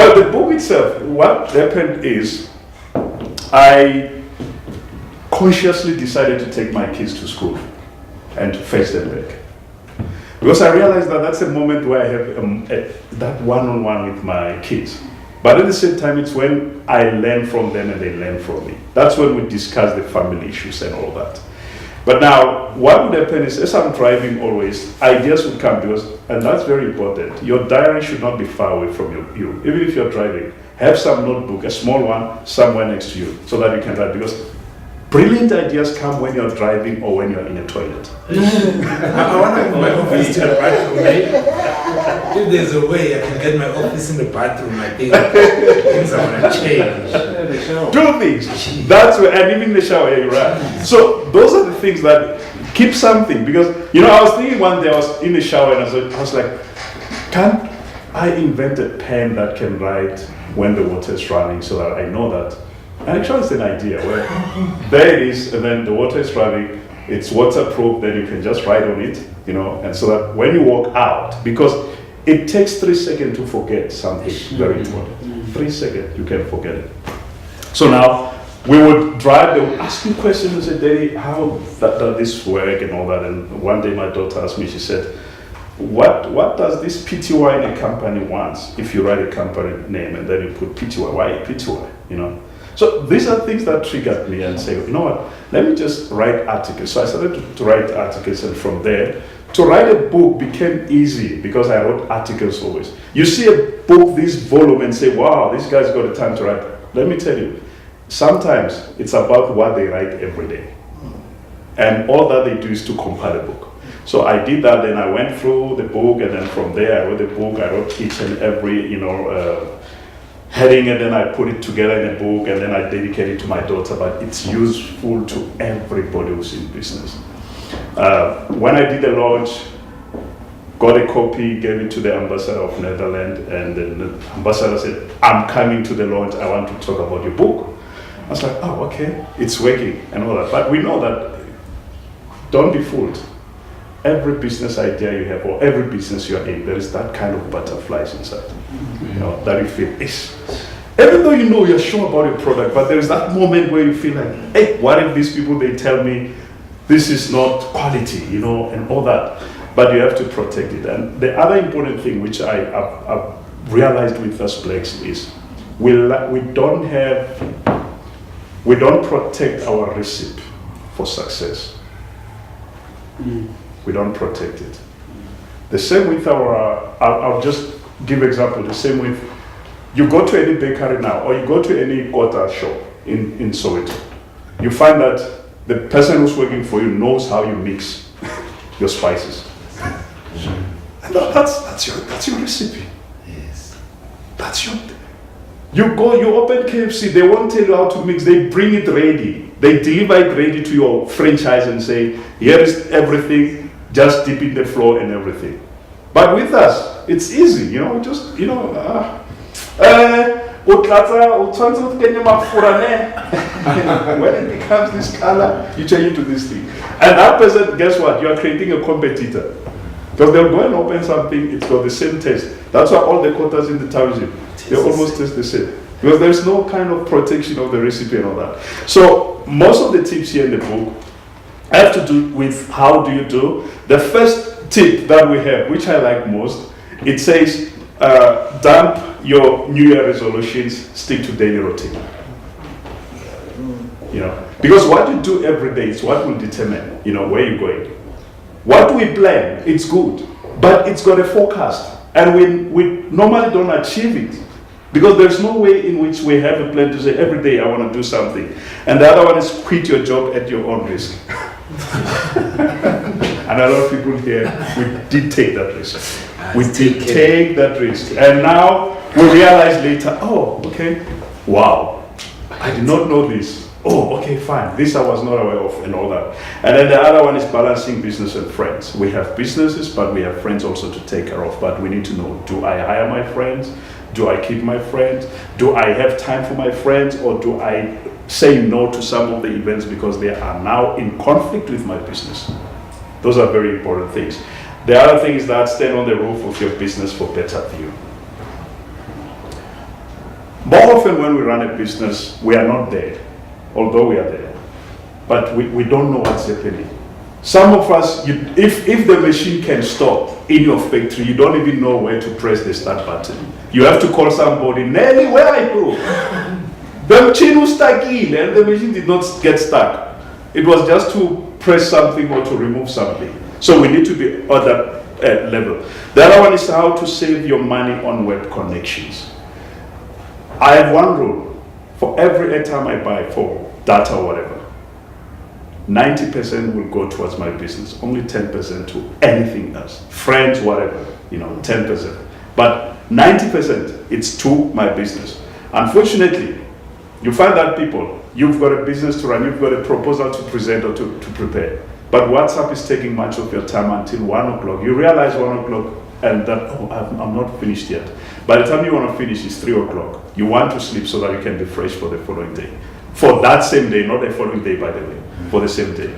Well, the book itself, what happened is I consciously decided to take my kids to school and to fetch them back. Because I realized that that's a moment where I have that one-on-one with my kids. But at the same time, it's when I learn from them and they learn from me. That's when we discuss the family issues and all that. But now, what would happen is, as I'm driving always, ideas would come because, and that's very important, your diary should not be far away from you. Even if you're driving, have some notebook, a small one, somewhere next to you, so that you can write, because brilliant ideas come when you're driving or when you're in a toilet. I want to have my office in the bathroom, right? If there's a way I can get my office in the bathroom, I think things are going to change. Do things. That's where, and even in the shower, yeah, you're right. So those are the things that keep something, because, I was thinking one day I was in the shower and I was like, can't I invent a pen that can write when the water is running so that I know that? And actually it's an idea where there it is, and then the water is running, it's waterproof, then you can just write on it, and so that when you walk out, because it takes 3 seconds to forget something very important. 3 seconds, you can forget it. So now, we would drive, they would ask me questions and say, Daddy, how does this work and all that? And one day my daughter asked me, she said, what does this PTY in a company wants if you write a company name and then you put PTY? Why PTY, So these are things that triggered me and say, you know what, let me just write articles. So I started to write articles, and from there, to write a book became easy because I wrote articles always. You see a book this volume and say, wow, this guy's got the time to write. Let me tell you, sometimes it's about what they write every day. And all that they do is to compile a book. So I did that, then I went through the book, and then from there I wrote the book. I wrote each and every, heading, and then I put it together in a book, and then I dedicate it to my daughter, but it's useful to everybody who's in business. When I did the launch, got a copy, gave it to the ambassador of Netherlands, and then the ambassador said, I'm coming to the launch, I want to talk about your book. I was like, oh, okay, it's working and all that. But we know that, don't be fooled. Every business idea you have, or every business you're in, there is that kind of butterflies inside. That you feel, even though you're sure about your product, but there is that moment where you feel like, hey, what if these people, they tell me this is not quality, and all that. But you have to protect it. And the other important thing which I've realized with us Blacks is we don't protect our recipe for success. We don't protect it. The same with I'll just give example, the same with, you go to any bakery now, or you go to any quarter shop in Soweto, you find that the person who's working for you knows how you mix your spices. And that's your recipe. Yes. You open KFC, they won't tell you how to mix, they bring it ready. They deliver it ready to your franchise and say, here is everything, just dip in the flour and everything. But with us, it's easy, when it becomes this color, you change it to this thing. And that person, guess what? You are creating a competitor. Because they'll go and open something, it's got the same taste. That's why all the quarters in the township, they almost taste the same. Because there's no kind of protection of the recipe and all that. So most of the tips here in the book have to do with how do you do. The first tip that we have, which I like most, it says, dump your New Year resolutions, stick to daily routine. Because what you do every day is what will determine, where you're going. What we plan, it's good, but it's got a forecast, and we normally don't achieve it. Because there's no way in which we have a plan to say every day I want to do something. And the other one is quit your job at your own risk. And a lot of people here, we did take that risk. We did take that risk. And now we realize later, oh, okay, wow, I did not know this. Oh, okay, fine. This I was not aware of and all that. And then the other one is balancing business and friends. We have businesses, but we have friends also to take care of. But we need to know, do I hire my friends? Do I keep my friends? Do I have time for my friends? Or do I say no to some of the events because they are now in conflict with my business? Those are very important things. The other thing is that stand on the roof of your business for better view. More often when we run a business, we are not there, although we are there. But we don't know what's happening. Some of us, if the machine can stop in your factory, you don't even know where to press the start button. You have to call somebody, Nelly, where are you? The machine was stuck in, and the machine did not get stuck. It was just to press something or to remove something. So we need to be at that level. The other one is how to save your money on web connections. I have one rule. For every airtime I buy for data or whatever, 90% will go towards my business, only 10% to anything else. Friends, whatever, 10%. But 90%, it's to my business. Unfortunately, you find that people, you've got a business to run, you've got a proposal to present or to prepare. But WhatsApp is taking much of your time until 1 o'clock. You realize 1 o'clock and that, I'm not finished yet. By the time you want to finish, it's 3 o'clock. You want to sleep so that you can be fresh for the following day. For that same day, not the following day, by the way, for the same day,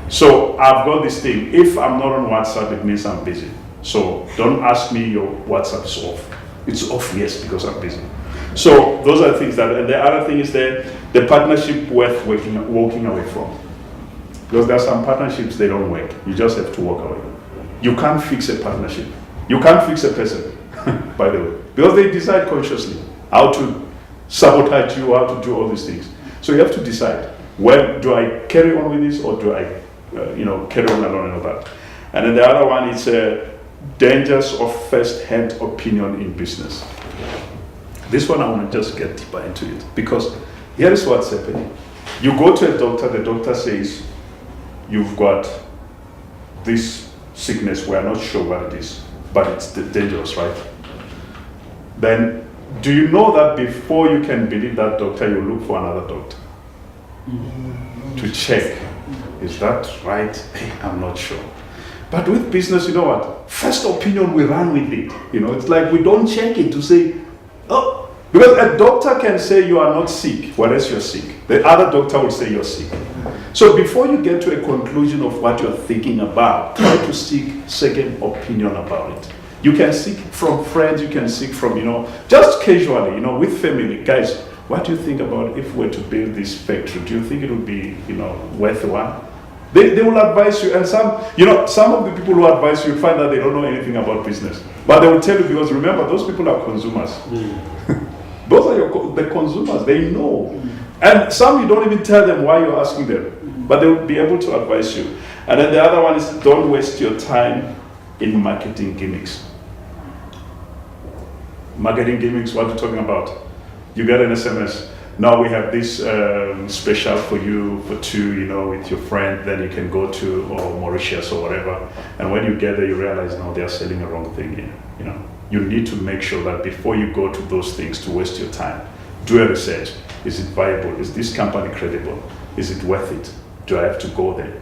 So I've got this thing. If I'm not on WhatsApp, it means I'm busy. So don't ask me your WhatsApp is off. It's off, yes, because I'm busy. So those are things that, and the other thing is the partnership worth walking away from. Because there are some partnerships, they don't work. You just have to walk away. You can't fix a partnership. You can't fix a person, by the way. Because they decide consciously how to sabotage you, how to do all these things. So you have to decide, when do I carry on with this or do I carry on alone and all that. And then the other one is dangers of first-hand opinion in business. This one I want to just get deeper into it, because here is what's happening. You go to a doctor, the doctor says, you've got this sickness, we're not sure what it is, but it's dangerous, right? Then, do you know that before you can believe that doctor, you look for another doctor to check, is that right? I'm not sure. But with business, you know what? First opinion, we run with it. It's like we don't check it to say, oh, because a doctor can say you are not sick, whereas you're sick. The other doctor will say you're sick. So before you get to a conclusion of what you're thinking about, try to seek second opinion about it. You can seek from friends, you can seek from, just casually, with family. Guys, what do you think about if we were to build this factory? Do you think it would be, worth one? They will advise you, and some of the people who advise you find that they don't know anything about business. But they will tell you, because remember, those people are consumers. Those are the consumers, they know. And some you don't even tell them why you're asking them, but they will be able to advise you. And then the other one is, don't waste your time in marketing gimmicks. Marketing gimmicks, what are you talking about? You get an SMS. Now we have this special for you for two, with your friend. Then you can go to Mauritius or whatever. And when you get there, you realize, no, they are selling a wrong thing here. You need to make sure that before you go to those things to waste your time, do a research. Is it viable? Is this company credible? Is it worth it? Do I have to go there?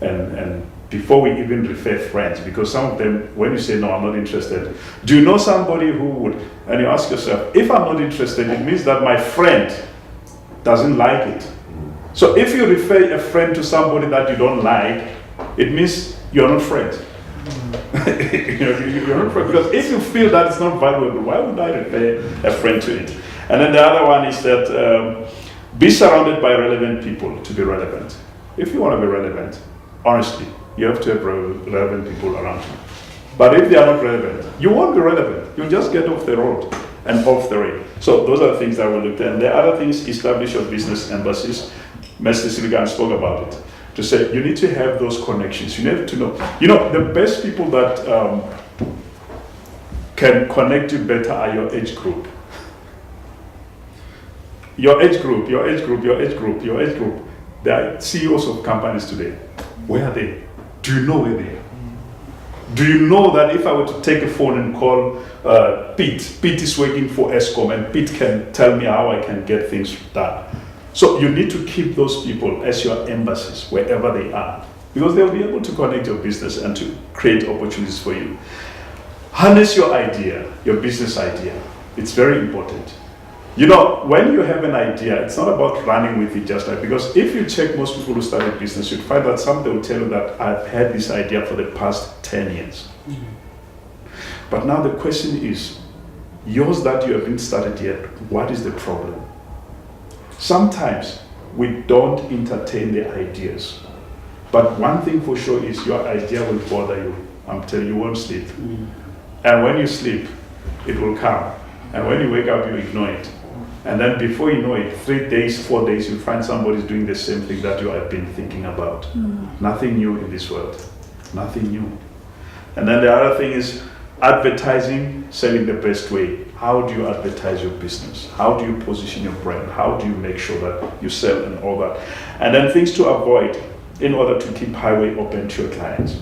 And before we even refer friends, because some of them, when you say, no, I'm not interested, do you know somebody who would, and you ask yourself, if I'm not interested, it means that my friend doesn't like it. So if you refer a friend to somebody that you don't like, it means you're not friends. You're not friends. Because if you feel that it's not valuable, why would I refer a friend to it? And then the other one is that be surrounded by relevant people to be relevant. If you want to be relevant, honestly, you have to have relevant people around you. But if they are not relevant, you won't be relevant. You'll just get off the road and off the rail. So those are the things that we looked at. And the other things, establish your business embassies. Mr. Siligan spoke about it. To say, you need to have those connections. You need to know. The best people that can connect you better are your age group. Your age group. They are CEOs of companies today. Where are they? Do you know where they are? Do you know that if I were to take a phone and call Pete is working for ESCOM, and Pete can tell me how I can get things done. So you need to keep those people as your embassies, wherever they are, because they'll be able to connect your business and to create opportunities for you. Harness your idea, your business idea. It's very important. When you have an idea, it's not about running with it just like, because if you check most people who start a business, you'd find that some they will tell you that I've had this idea for the past 10 years. But now the question is, yours that you haven't started yet, what is the problem? Sometimes we don't entertain the ideas. But one thing for sure is your idea will bother you until you won't sleep. And when you sleep, it will come. And when you wake up, you ignore it. And then before you know it, 3 days, 4 days, you find somebody's doing the same thing that you have been thinking about. Nothing new in this world. Nothing new. And then the other thing is advertising, selling the best way. How do you advertise your business? How do you position your brand? How do you make sure that you sell and all that? And then things to avoid in order to keep highway open to your clients.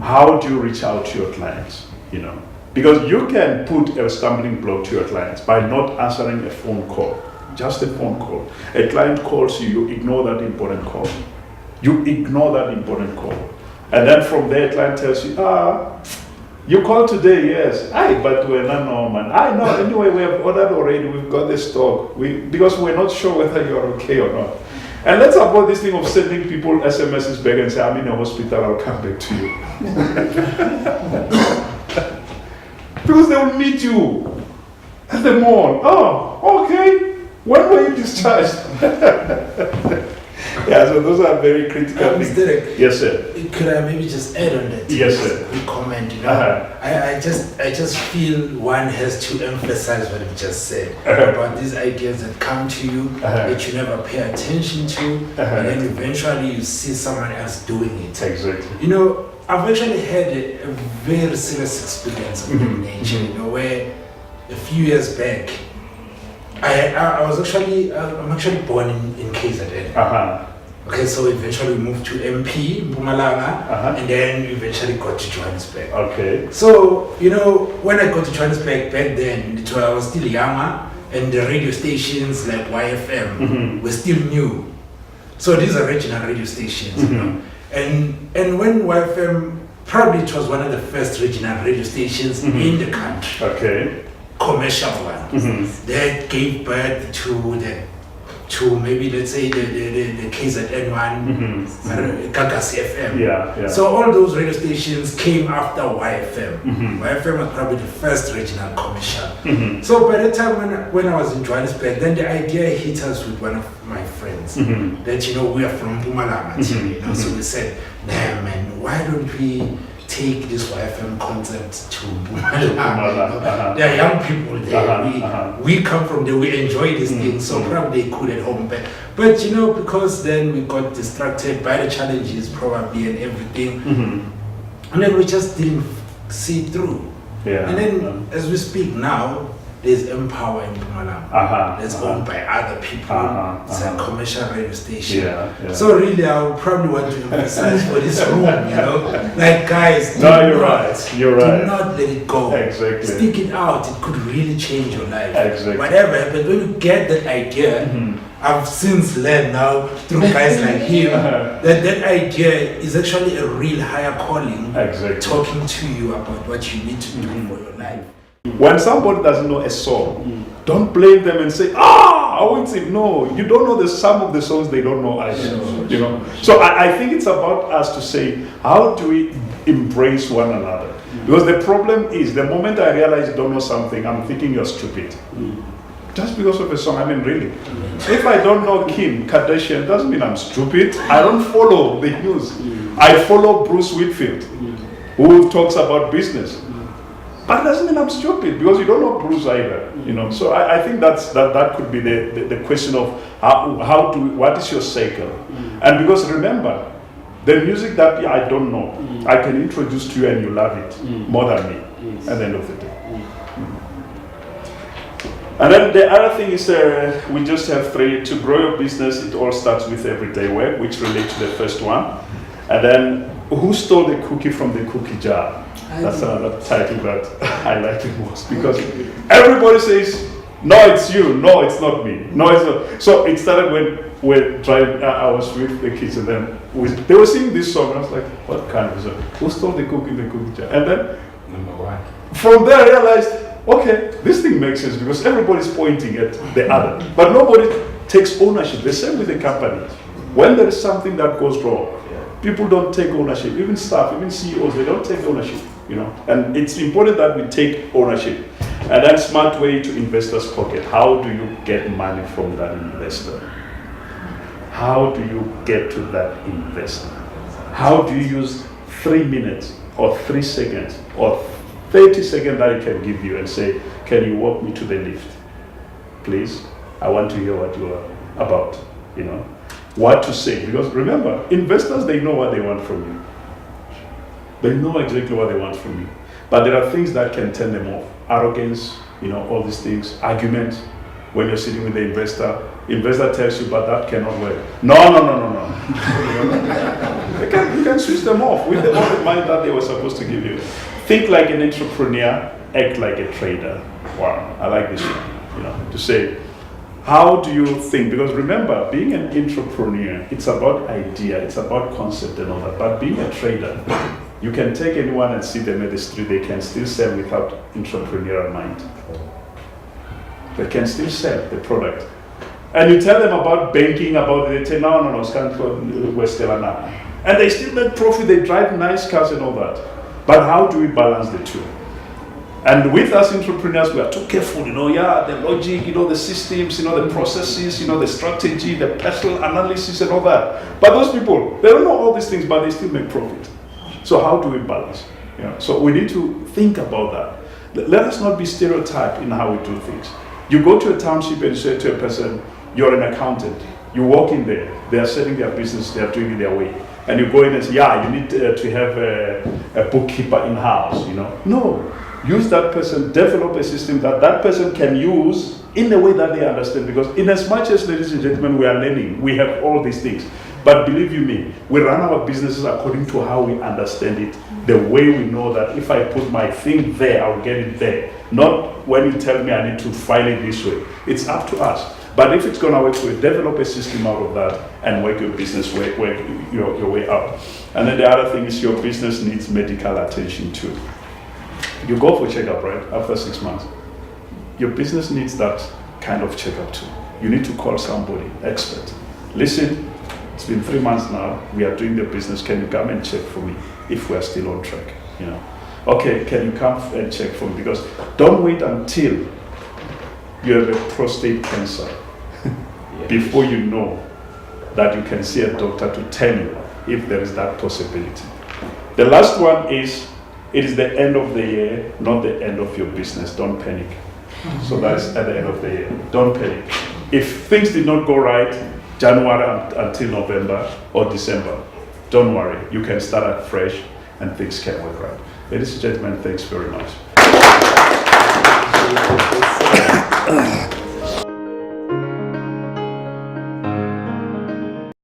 How do you reach out to your clients? You know, because you can put a stumbling block to your clients by not answering a phone call. Just a phone call. A client calls you, you ignore that important call. You ignore that important call. And then from there, a client tells you, you called today, yes. Aye, but we're not normal. I know, anyway, we have ordered already, we've got the stock. Because we're not sure whether you're okay or not. And let's avoid this thing of sending people SMSs back and say, I'm in a hospital, I'll come back to you. Because they will meet you at the mall. Oh, okay. When were you discharged? Yeah, so those are very critical things. Derek, yes, sir. Could I maybe just add on that? Yes, sir. Quick comment. You know, I just feel one has to emphasize what you just said about these ideas that come to you that you never pay attention to, and then eventually you see someone else doing it. Exactly. You know, I've actually had a very serious experience of that nature. You know, where a few years back, I'm actually born in KZN. Okay, so eventually we moved to MP, Mpumalanga, and then we eventually got to Johannesburg. Okay. So, you know, when I got to Johannesburg back then, I was still younger, and the radio stations like YFM were still new. So these are regional radio stations, you know. And when YFM, probably it was one of the first regional radio stations in the country. Okay. Commercial one. That gave birth to maybe, let's say, the KZN one, Gagas FM. Yeah. So all those radio stations came after YFM. YFM was probably the first regional commercial. So by the time when I was in Johannesburg, then the idea hit us with one of my friends that, you know, we are from Mpumalanga, you know, so we said, nah man, why don't we take this YFM concept to Mpumalanga? There are young people there. We come from there. We enjoy these things. So probably they could at home. But you know, because then we got distracted by the challenges probably and everything. And then we just didn't see it through. And then as we speak now, there's Empower in Mpumalanga. That's owned by other people. It's a commercial radio station. So really, I would probably want to emphasize for this room, you know, like guys, you're right. Do not let it go. Exactly. Stick it out. It could really change your life. Exactly. Whatever happens, when you get that idea, I've since learned now through guys like him that idea is actually a real higher calling. Talking to you about what you need to do for your life. When somebody doesn't know a song, don't blame them and say, I won't sing. No, you don't know some of the songs they don't know either. You know. So I think it's about us to say, how do we embrace one another? Because the problem is, the moment I realize you don't know something, I'm thinking you're stupid. Just because of a song, I mean, really. If I don't know Kim Kardashian, doesn't mean I'm stupid. I don't follow the news. I follow Bruce Whitfield, who talks about business. But it doesn't mean I'm stupid, because you don't know Bruce either, you know. So I think that could be the question of what is your cycle? And because remember, the music that I don't know, I can introduce to you and you love it more than me at the end of the day. And then the other thing is we just have 3. To grow your business, it all starts with everyday work, which relates to the first one. And then, who stole the cookie from the cookie jar? That's another title that I like the most, because everybody says, no, it's you, no, it's not me, no, it's not. So it started when we're driving, I was with the kids, and then they were singing this song, and I was like, what kind of song? Who stole the cookie in the cookie jar? And then, number 1. From there I realized, okay, this thing makes sense, because everybody's pointing at the other, but nobody takes ownership. The same with the company. When there is something that goes wrong, people don't take ownership. Even staff, even CEOs, they don't take ownership, you know. And it's important that we take ownership. And then smart way to investor's pocket. How do you get money from that investor? How do you get to that investor? How do you use 3 minutes or 3 seconds or 30 seconds that he can give you and say, can you walk me to the lift? Please, I want to hear what you are about, you know, what to say. Because remember, investors, they know what they want from you. They know exactly what they want from you. But there are things that can turn them off. Arrogance, you know, all these things, arguments. When you're sitting with the investor tells you, but that cannot work. No. You can switch them off with the mind that they were supposed to give you. Think like an entrepreneur, act like a trader. Wow, I like this one, you know, to say, how do you think? Because remember, being an entrepreneur, it's about idea, it's about concept and all that. But being a trader, you can take anyone and see them at the street, they can still sell without entrepreneurial mind. They can still sell the product. And you tell them about banking, about it, they say, no, we're still now. And they still make profit, they drive nice cars and all that. But how do we balance the two? And with us entrepreneurs, we are too careful, you know, the logic, you know, the systems, you know, the processes, you know, the strategy, the personal analysis and all that. But those people, they don't know all these things, but they still make profit. So how do we balance? You know, so we need to think about that. Let us not be stereotyped in how we do things. You go to a township and say to a person, you're an accountant. You walk in there, they are selling their business, they are doing it their way. And you go in and say, you need to have a bookkeeper in-house, you know. No, use that person, develop a system that that person can use in the way that they understand. Because in as much as, ladies and gentlemen, we are learning, we have all these things. But believe you me, we run our businesses according to how we understand it, the way we know that if I put my thing there, I'll get it there. Not when you tell me I need to file it this way. It's up to us. But if it's going to work for you, develop a system out of that and work your business, work your way out. And then the other thing is your business needs medical attention too. You go for checkup, right, after 6 months. Your business needs that kind of checkup too. You need to call somebody, expert. Listen, it's been 3 months now, we are doing the business, can you come and check for me if we are still on track, you know? Okay, can you come and check for me? Because don't wait until you have a prostate cancer before you know that you can see a doctor to tell you if there is that possibility. The last one is, it is the end of the year, not the end of your business. Don't panic. So that is at the end of the year. Don't panic. If things did not go right, January until November or December, don't worry. You can start out fresh and things can work right. Ladies and gentlemen, thanks very much.